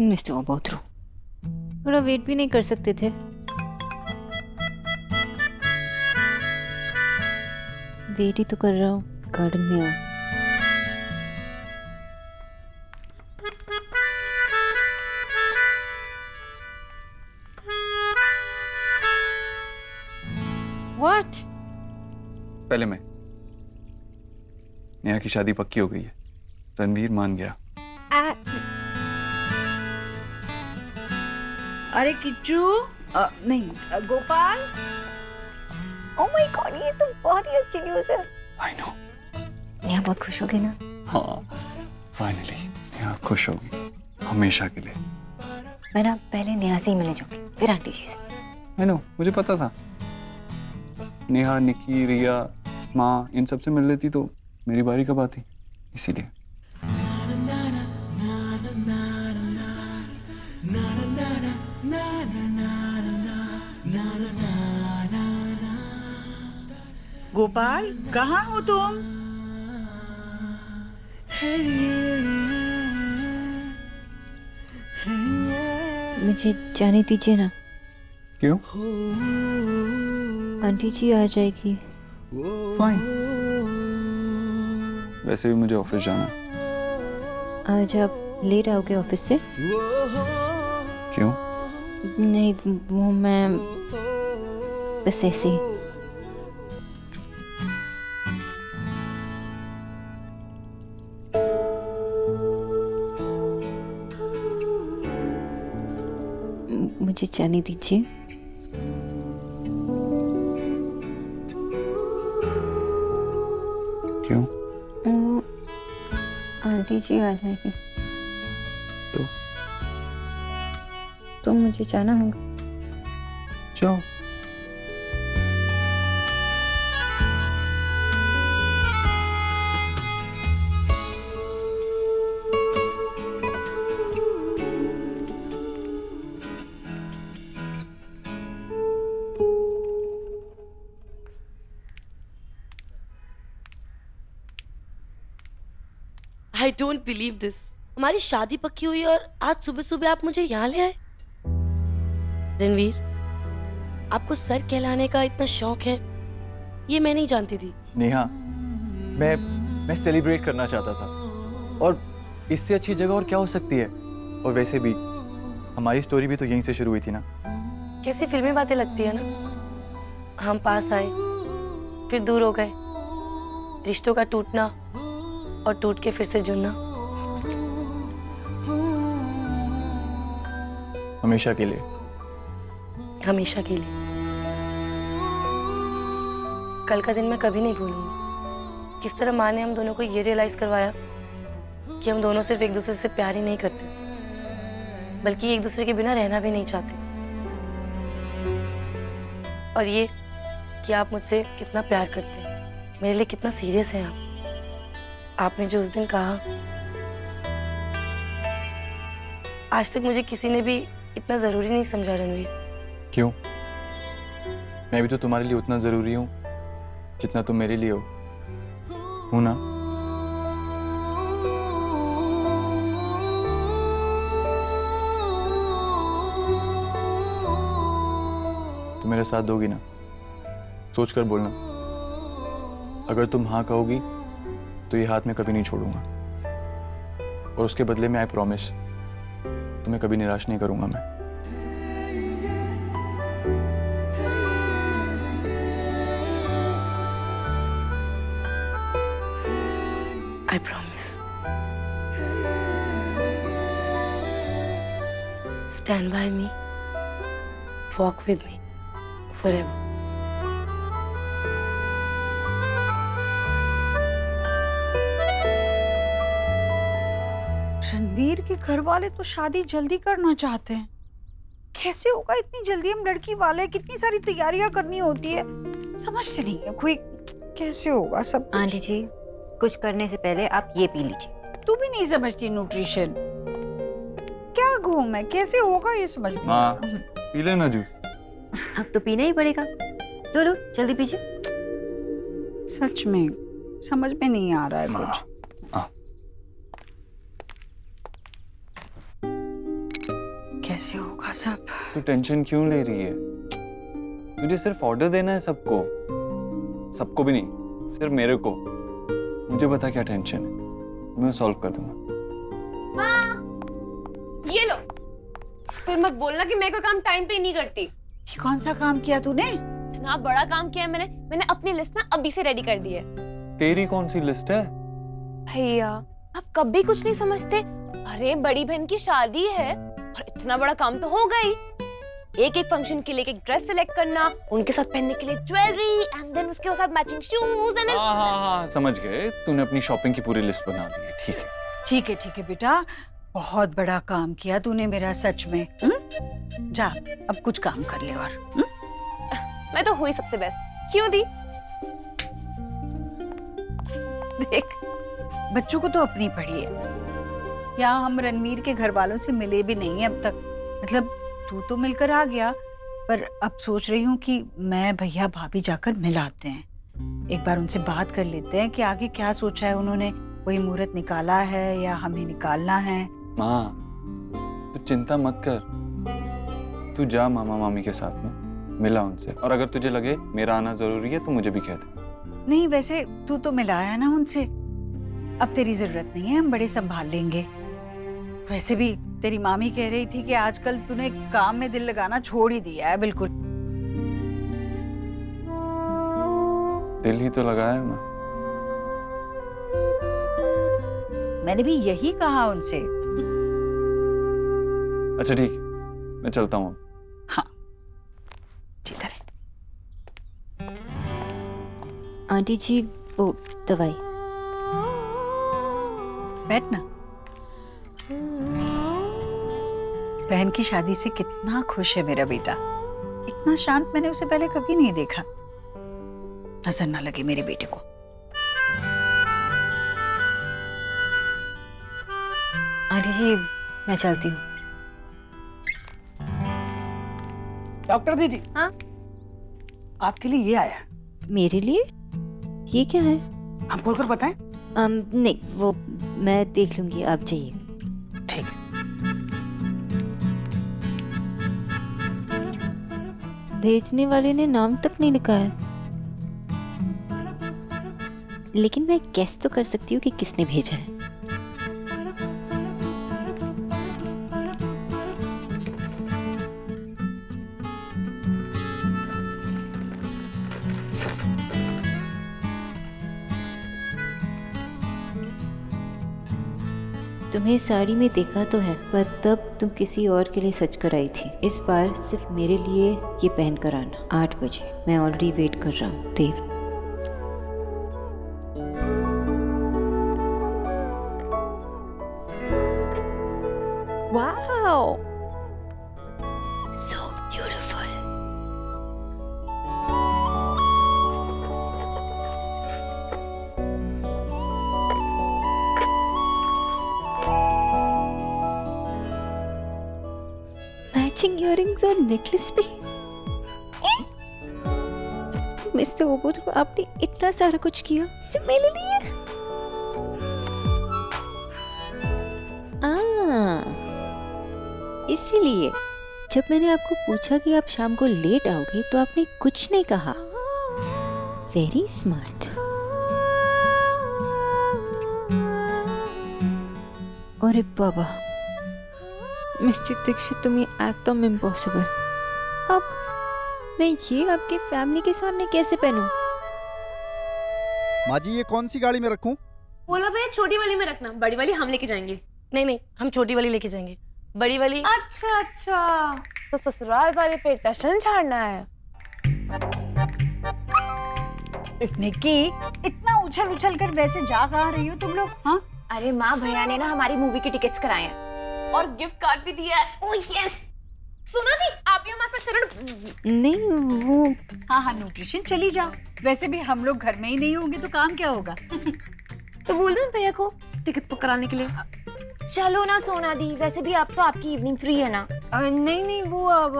Mister अबोत्रो, थोड़ा wait भी नहीं कर सकते थे? वेट ही तो कर रहा हूँ, गार्डन में आओ। What? पहले मैं, नेहा की शादी पक्की हो गई है। रणवीर मान गया। अरे किच्चू, नहीं गोपाल। ओह माय गॉड, ये तो बहुत ही अच्छी न्यूज़ है। I know. नेहा बहुत खुश होगी ना? हाँ, फाइनली नेहा खुश होगी, हमेशा के लिए। मैं ना पहले नेहा से ही मिलने जाऊंगी, फिर आंटी जी से। आई नो, मुझे पता था। नेहा, निकी, रिया, माँ, इन सबसे मिल लेती तो मेरी बारी कब आती, इसीलिए। गोपाल, कहाँ हो तुम? मुझे जाने दीजिए ना, क्यों? आंटी जी आ जाएगी। फाइन। वैसे भी मुझे ऑफिस जाना है। आज आप लेट आओगे ऑफिस से? क्यों? नहीं, वो मैं बस ऐसे ही। मुझे जाने दीजिए। क्यों? आंटी जी आ जाएगी तो मुझे जाना होगा। जाओ। I don't believe this. हमारी शादी पक्की हुई और आज सुबह सुबह आप मुझे यहाँ ले आए। रणवीर, आपको सर कहलाने का इतना शौक है, ये मैं नहीं जानती थी। नेहा, मैं सेलिब्रेट करना चाहता था, और इससे अच्छी जगह और क्या हो सकती है। और वैसे भी हमारी स्टोरी भी तो यहीं से शुरू हुई थी ना। कैसी फिल्मी बातें लगती है ना। हम पास आए, फिर दूर हो गए, रिश्तों का टूटना और टूट के फिर से जुड़ना। हमेशा के लिए। हमेशा के लिए। कल का दिन मैं कभी नहीं भूलूंगी। किस तरह माँ ने हम दोनों को ये रियलाइज करवाया कि हम दोनों सिर्फ एक दूसरे से प्यार ही नहीं करते, बल्कि एक दूसरे के बिना रहना भी नहीं चाहते। और ये कि आप मुझसे कितना प्यार करते हैं, मेरे लिए कितना सीरियस है आप। आपने जो उस दिन कहा, आज तक मुझे किसी ने भी इतना जरूरी नहीं समझा रणवीर। क्यों? मैं भी तो तुम्हारे लिए उतना जरूरी हूँ जितना तुम मेरे लिए हो। हूं ना? तुम मेरे साथ दोगी ना? सोच कर बोलना। अगर तुम हाँ कहोगी तो ये हाथ मैं कभी नहीं छोड़ूंगा, और उसके बदले में आई प्रॉमिस, तुम्हें कभी निराश नहीं करूंगा मैं। I promise. Stand by me. Walk with me forever. Ranveer के घर वाले तो शादी जल्दी करना चाहते हैं। कैसे होगा इतनी जल्दी? हम लड़की वाले, कितनी सारी तैयारियां करनी होती है, समझते नहीं है कोई। कैसे होगा सब कुछ? आंटी जी, कुछ करने से पहले आप ये पी लीजिए। तू भी नहीं समझती न्यूट्रिशन। क्या कहूँ मैं, कैसे होगा ये समझ नहीं। हाँ, पी लेना जूस। अब तो पीना ही पड़ेगा। लो लो, जल्दी पीजिए। सच में समझ में नहीं आ रहा है कुछ। कैसे होगा सब? तू टेंशन क्यों ले रही है? तुझे सिर्फ ऑर्डर देना है सबको। सबको भी नहीं, सिर्फ मेरे को। मुझे बता क्या टेंशन है, मैं सॉल्व कर दूंगा। हाँ, ये लो। फिर मत बोलना कि मैं कोई काम टाइम पे नहीं करती। ये कौन सा काम किया तूने? इतना बड़ा काम किया है मैंने अपनी लिस्ट ना अभी से रेडी कर दी है। तेरी कौन सी लिस्ट है? भैया आप कभी कुछ नहीं समझते। अरे बड़ी बहन की शादी है और इतना बड़ा काम तो होगा ही। एक एक फंक्शन के लिए एक ड्रेस सिलेक्ट करना, उनके साथ पहनने के लिए ज्वेलरी एंड देन उसके साथ मैचिंग शूज एंड हाँ, समझ गए। तूने अपनी शॉपिंग की पूरी लिस्ट बना ली है। ठीक है ठीक है बेटा, बहुत बड़ा काम किया तूने मेरा, सच में। जा अब कुछ काम कर ले। और मैं तो हुई सबसे बेस्ट। क्यों दी? देख, बच्चों को तो अपनी पड़ी है। यहाँ हम रणवीर के घर वालों से मिले भी नहीं अब तक। मतलब तू तो मिलकर आ गया, पर अब सोच रही हूँ कि मैं भैया भाभी जाकर मिलाते हैं। एक बार उनसे बात कर लेते हैं कि आगे क्या सोचा है उन्होंने। कोई मुहूर्त निकाला है या हमें निकालना है? माँ, तू चिंता मत कर। तू जा मामा मामी के साथ में, मिला उनसे। और अगर तुझे लगे मेरा आना जरूरी है तो मुझे भी कह दे। नहीं, वैसे तू तो मिलाया ना उनसे, अब तेरी जरूरत नहीं है, हम बड़े संभाल लेंगे। वैसे भी तेरी मामी कह रही थी कि आजकल तूने काम में दिल लगाना छोड़ ही दिया है बिल्कुल। दिल ही तो लगाया है माँ। मैंने भी यही कहा उनसे। अच्छा ठीक, मैं चलता हूँ। हाँ ठीक है। आंटी जी वो दवाई। बैठ ना। बहन की शादी से कितना खुश है मेरा बेटा। इतना शांत मैंने उसे पहले कभी नहीं देखा। नजर ना लगे मेरे बेटे को। आंटी जी मैं चलती हूँ। डॉक्टर दीदी। हाँ? आपके लिए ये आया। मेरे लिए? ये क्या है? हम खोलकर बताएं? नहीं, वो मैं देख लूंगी, आप जाइए। ठीक। भेजने वाले ने नाम तक नहीं लिखा है, लेकिन मैं गेस तो कर सकती हूँ कि किसने भेजा है। तुम्हें साड़ी में देखा तो है, पर तब तुम किसी और के लिए सच कर आई थी। इस बार सिर्फ मेरे लिए ये पहन कर आना। 8 बजे। मैं ऑलरेडी वेट कर रहा हूँ। Dev. Wow, So beautiful. Matching earrings और नेकलेस भी। मिस्टर ओबो, तो आपने इतना सारा कुछ किया सिर्फ मेरे लिए? इसीलिए जब मैंने आपको पूछा कि आप शाम को लेट आओगे तो आपने कुछ नहीं कहा। Very smart. अरे बाबा, मिस्टर दीक्षित, तुम्हें एकदम इम्पॉसिबल। अब मैं ये आपके फैमिली के सामने कैसे पहनूं? माँ जी, ये कौन सी गाड़ी में रखूं? बोला भैया छोटी वाली में रखना, बड़ी वाली हम लेके जाएंगे। नहीं, हम छोटी वाली लेके जाएंगे। बड़ी वाली अच्छा, तो ससुराल वाले पे टशन झाड़ना है। निक्की, इतना उछल उछल कर वैसे जा कहाँ रही हो तुम लोग? हाँ, अरे माँ, भैया ने ना हमारी मूवी के टिकट्स कराए हैं और गिफ्ट कार्ड भी दिया है। ओह यस, सुना जी, आप ही हमारे साथ चरण। नहीं, वो हाँ, न्यूट्रिशन चली जाओ। वैसे भी हम लोग घर में ही नहीं होंगे तो काम क्या होगा? तो बोल दो भैया को टिकट बुक कराने के लिए। चलो ना सोना दी, वैसे भी आप तो आपकी इवनिंग फ्री है ना। नहीं, वो अब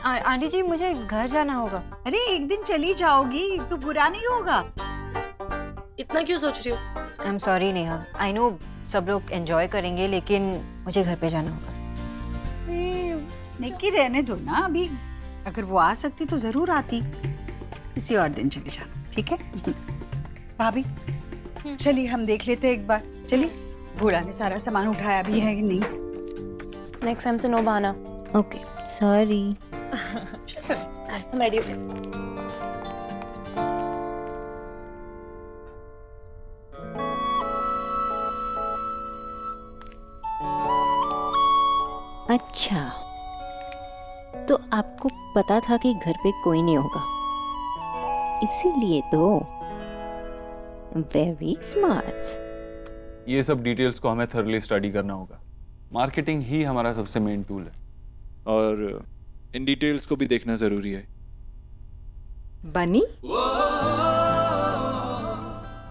आंटी जी मुझे घर जाना होगा। अरे एक दिन चली जाओगी तो बुरा नहीं होगा। इतना क्यों सोच रही हो? I am sorry Neha, I know सब लोग एंजॉय करेंगे, लेकिन मुझे घर पे जाना होगा। निक्की रहने दो ना अभी, अगर वो आ सकती तो जरूर आती, किसी और दिन चले जाना, ठीक है? भाभी चलिए हम देख लेते हैं एक बार, चलिए। भोला ने सारा सामान उठाया भी है कि नहीं? नेक्स्ट टाइम से नो बहाना। Okay sorry. I'm ready. अच्छा, तो आपको पता था कि घर पे कोई नहीं होगा, इसीलिए तो वेरी स्मार्ट। ये सब डिटेल्स को हमें थर्ली स्टडी करना होगा। मार्केटिंग ही हमारा सबसे मेन टूल है और इन डिटेल्स को भी देखना जरूरी है। बनी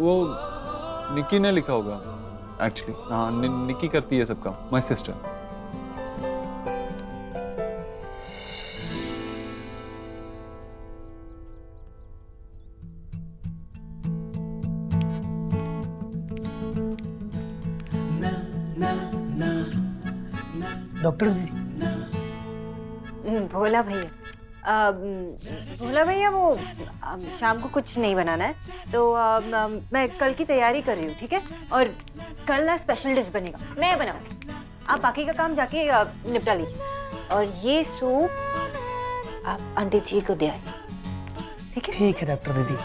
वो निक्की ने लिखा होगा एक्चुअली। हाँ, निक्की करती है सब काम, माय सिस्टर। डॉक्टर दीदी, भोला भैया, भोला भैया वो शाम को कुछ नहीं बनाना है, तो मैं कल की तैयारी कर रही हूँ, ठीक है? और कल ना स्पेशल डिश बनेगा, मैं बनाऊंगी। आप बाकी का काम जाके निपटा लीजिए, और ये सूप आप आंटी जी को दे आइए, ठीक है? ठीक है डॉक्टर दीदी।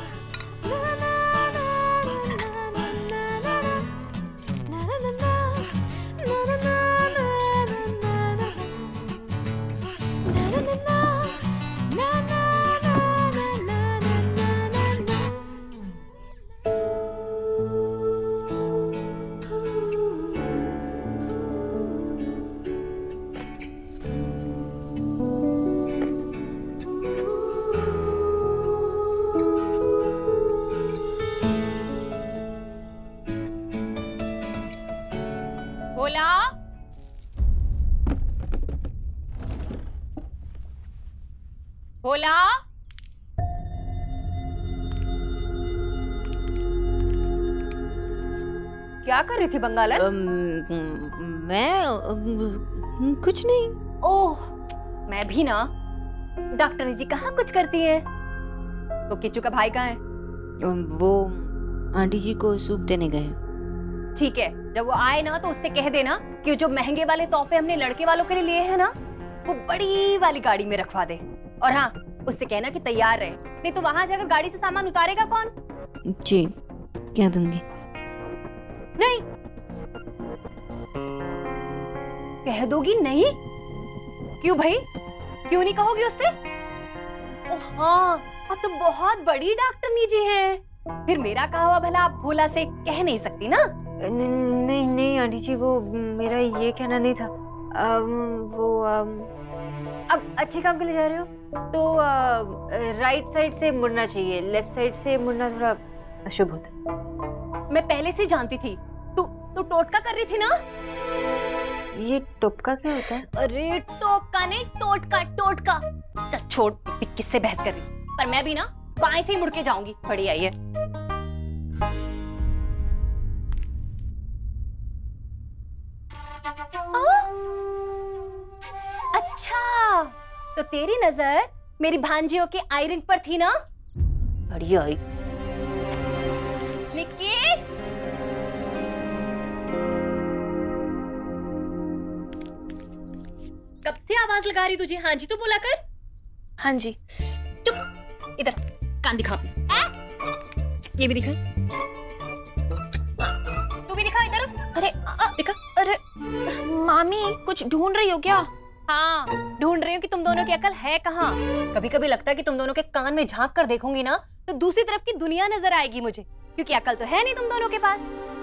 भोला, भोला, क्या कर रही थी बंगालन? मैं कुछ नहीं। ओह, मैं भी ना। डॉक्टर जी कहाँ कुछ करती है? तो किच्चू का भाई कहाँ है? वो आंटी जी को सूप देने गए। ठीक है, जब वो आए ना तो उससे कह देना कि जो महंगे वाले तोहफे हमने लड़के वालों के लिए लिए हैं ना, वो बड़ी वाली गाड़ी में रखवा दे। और हाँ, उससे कहना कि तैयार रहे, नहीं तो वहां जाकर गाड़ी से सामान उतारेगा कौन? जी, कह दूंगी। नहीं कह दोगी? नहीं क्यों भाई, क्यों नहीं कहोगी उससे? ओह हाँ, आप तो बहुत बड़ी डॉक्टरनी जी हैं। फिर मेरा कहा हुआ भला आप भोला से कह नहीं सकती ना? नहीं नहीं आंटी जी, वो मेरा ये कहना नहीं था। अब अच्छे काम के लिए जा रहे हो तो राइट साइड से मुड़ना चाहिए, लेफ्ट साइड से मुड़ना थोड़ा अशुभ होता है। मैं पहले से जानती थी। तू टोटका कर रही थी ना? ये टोपका क्या होता है? अरे टोपका नहीं, टोटका। चल छोड़, किससे बहस कर रही? पर मैं भी ना बाएं से ही मुड़ के जाऊंगी। बढ़िया ये। अच्छा, तो तेरी नजर मेरी भांजियों के आई रिंग पर थी ना? बढ़िया आई। निक्की, कब से आवाज लगा रही तुझे? हाँ जी तो बोला कर। हाँ जी। चुप, इधर कान दिखा। ये भी दिखा, तू भी दिखा इधर। अरे दिखा। अरे मामी, कुछ ढूंढ रही हो क्या? हाँ, ढूंढ रही हूँ कि तुम दोनों की अकल है कहाँ। कभी कभी लगता है कि तुम दोनों के कान में झांक कर देखूंगी ना तो दूसरी तरफ की दुनिया नजर आएगी मुझे, क्योंकि अकल तो है नहीं तुम दोनों के पास।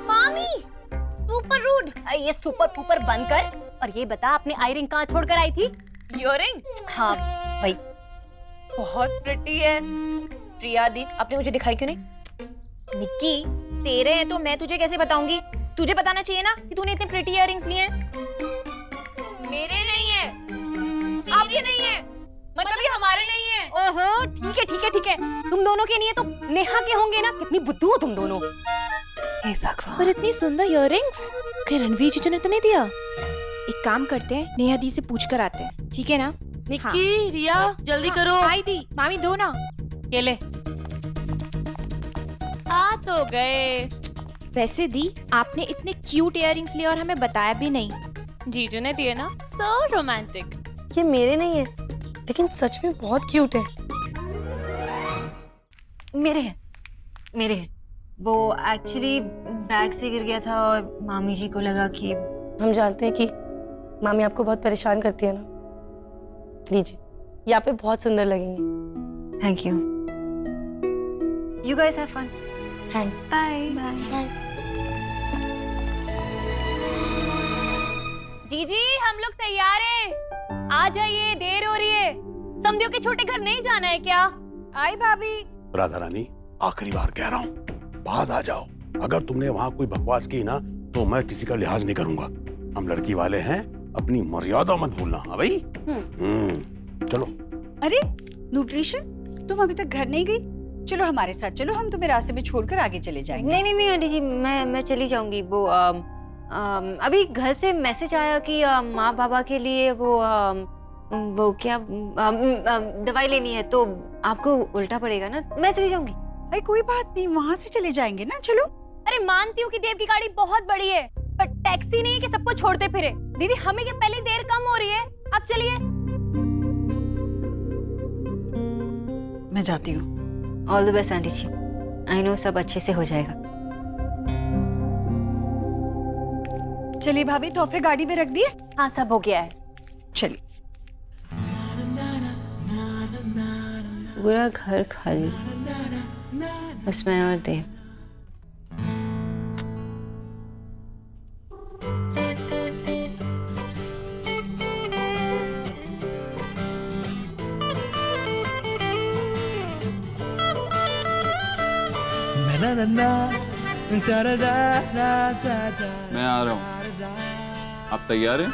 मामी, सुपर रूड। ये सुपर पुपर बंद कर और ये बता, अपने आई रिंग कहाँ छोड़ कर आई थी? इयररिंग? हाँ भाई, बहुत प्रिटी है। प्रिया दी, आपने मुझे दिखाई क्यों नहीं? निक्की, तेरे हैं तो मैं तुझे कैसे बताऊंगी? तुझे बताना चाहिए ना कि तूने इतने प्रिटी इयररिंग्स लिए हैं। मेरे नहीं है, आपके नहीं है, मतलब ये हमारे नहीं है। ओहो, ठीक है। तुम दोनों के नहीं है तो नेहा के होंगे ना? कितनी बुद्धू हो तुम दोनों। हे भगवान। पर इतनी सुंदर इयररिंग्स कहीं रणवीर जीजू ने तो नहीं दिया? एक काम करते हैं, नेहा दी से पूछ कर आते हैं, ठीक है ना? निक्की, रिया, जल्दी करो। आई दी, मामी दो ना। केले आ तो गए। वैसे दी, आपने इतने क्यूट इयररिंग्स लिए और हमें बताया भी नहीं। जीजू ने दिए ना, सो रोमांटिक। ये मेरे नहीं है, लेकिन सच में बहुत क्यूट है। मेरे हैं वो एक्चुअली बैग से गिर गया था और मामी जी को लगा कि हम जानते हैं कि मामी आपको बहुत परेशान करती है ना। लीजिए, यहाँ पे बहुत सुंदर लगेंगे। Thank you. You guys have fun. Thanks. Bye bye. जीजी, हम लोग तैयार हैं। आ जाइए, देर हो रही है। समधियों के छोटे घर नहीं जाना है क्या? आई भाभी। राधा रानी, आखिरी बार कह रहा हूँ, बाहर आ जाओ। अगर तुमने वहाँ कोई बकवास की ना तो मैं किसी का लिहाज नहीं करूंगा। हम लड़की वाले हैं, अपनी मर्यादा मत भूलना। हाँ भाई। चलो। अरे न्यूट्रिशन, तुम अभी तक घर नहीं गई? चलो हमारे साथ चलो, हम तुम्हें रास्ते में छोड़कर आगे चले जाएंगे। नहीं आंटी जी, मैं चली जाऊंगी। वो अभी घर से मैसेज आया कि माँ बाबा के लिए वो क्या दवाई लेनी है, तो आपको उल्टा पड़ेगा ना। मैं चली जाऊंगी। अरे कोई बात नहीं, वहाँ से चले जाएंगे ना। चलो। अरे मानती हूँ कि देव की गाड़ी बहुत बड़ी है, पर टैक्सी नहीं है कि सबको छोड़ते फिरे। दीदी, हमें क्या पहले देर कम हो रही है? अब चलिए। मैं जाती हूँ। All the best aunty ji. I know सब अच्छे से हो जाएगा। चलिए भाभी, तोहफे गाड़ी में रख दिए? हाँ, सब हो गया है। चलिए। पूरा घर खाली, बस मैं और देव। मैं आ रहा हूँ। आप तैयार हैं?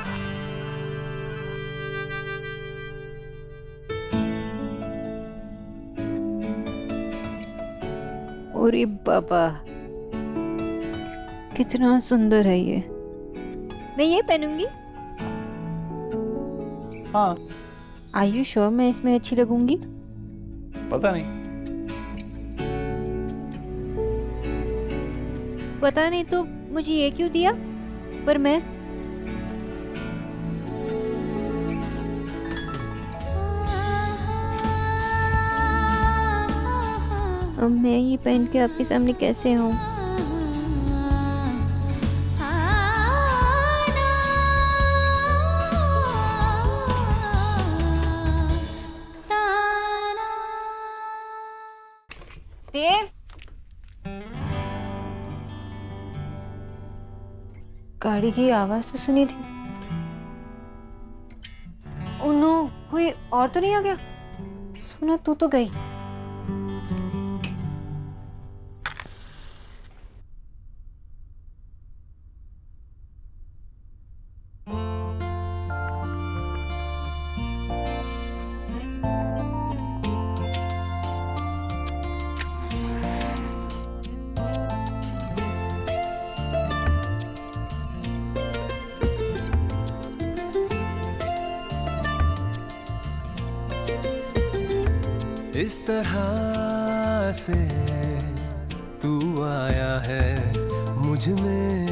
अरे बाबा, कितना सुंदर है ये। मैं ये पहनूंगी। हाँ। आर यू श्योर मैं इसमें अच्छी लगूंगी? पता नहीं। पता नहीं तो मुझे ये क्यों दिया? पर मैं अब मैं ये पहन के आपके सामने कैसे हूँ? देव, गाड़ी की आवाज तो सुनी थी। ओह नो, कोई और तो नहीं आ गया? सुना तू तो गई। इस तरह से तू आया है मुझ में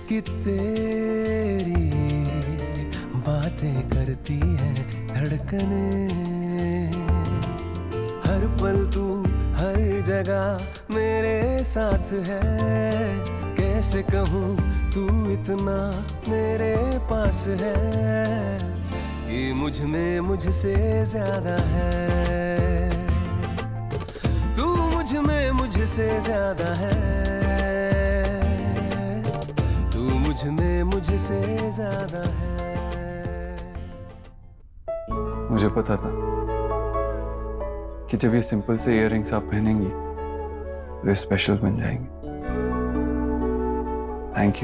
कि तेरी बातें करती हैं धड़कने। हर पल तू हर जगह मेरे साथ है। कैसे कहूँ तू इतना मेरे पास है कि मुझ में मुझसे ज्यादा है। तू मुझ में मुझसे ज्यादा है। तू मुझ में मुझसे ज्यादा है। मुझे पता था कि जब ये सिंपल से इयररिंग्स आप पहनेंगी तो ये स्पेशल बन जाएंगे। थैंक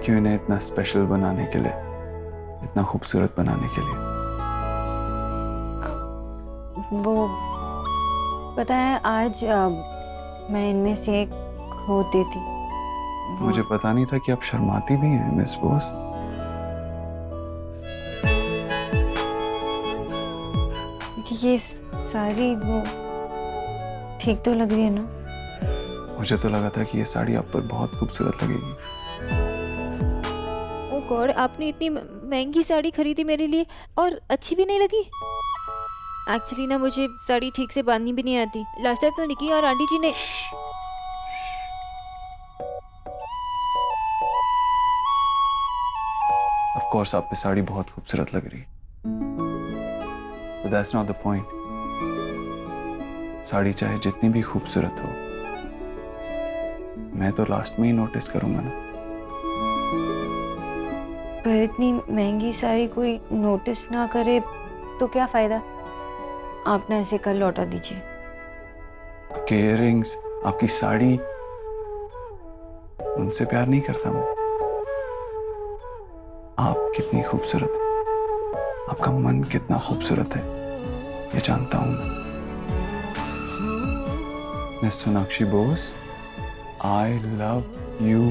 यू इन्हें इतना स्पेशल बनाने के लिए, इतना खूबसूरत बनाने के लिए। वो पता है, आज मैं इनमें से एक खो देती मुझे पता नहीं था कि आप शर्माती भी हैं मिस बोस। ये सारी वो ठीक तो लग रही है ना? मुझे तो लगा था कि ये साड़ी आप पर बहुत खूबसूरत लगेगी। ओ गॉड, आपने इतनी महंगी साड़ी खरीदी मेरे लिए और अच्छी भी नहीं लगी? एक्चुअली ना मुझे साड़ी ठीक से बांधनी भी नहीं आती। लास्ट टाइम तो निकी और आंटी जी ने ऑफ कोर्स आप पे साड़ी बहुत खूबसूरत लग रही है, but that's not the point। Sari चाहे जितनी भी खूबसूरत हो, मैं तो लास्ट में ही नोटिस करूंगा ना। पर इतनी महंगी साड़ी कोई नोटिस ना करे तो क्या फायदा? आप ना ऐसे कल लौटा दीजिए। आपके इयररिंग्स, आपकी साड़ी, उनसे प्यार नहीं करता मैं। आप कितनी खूबसूरत, आपका मन कितना खूबसूरत है, ये जानता हूं मैं। Miss Sonakshi Bose, I love you।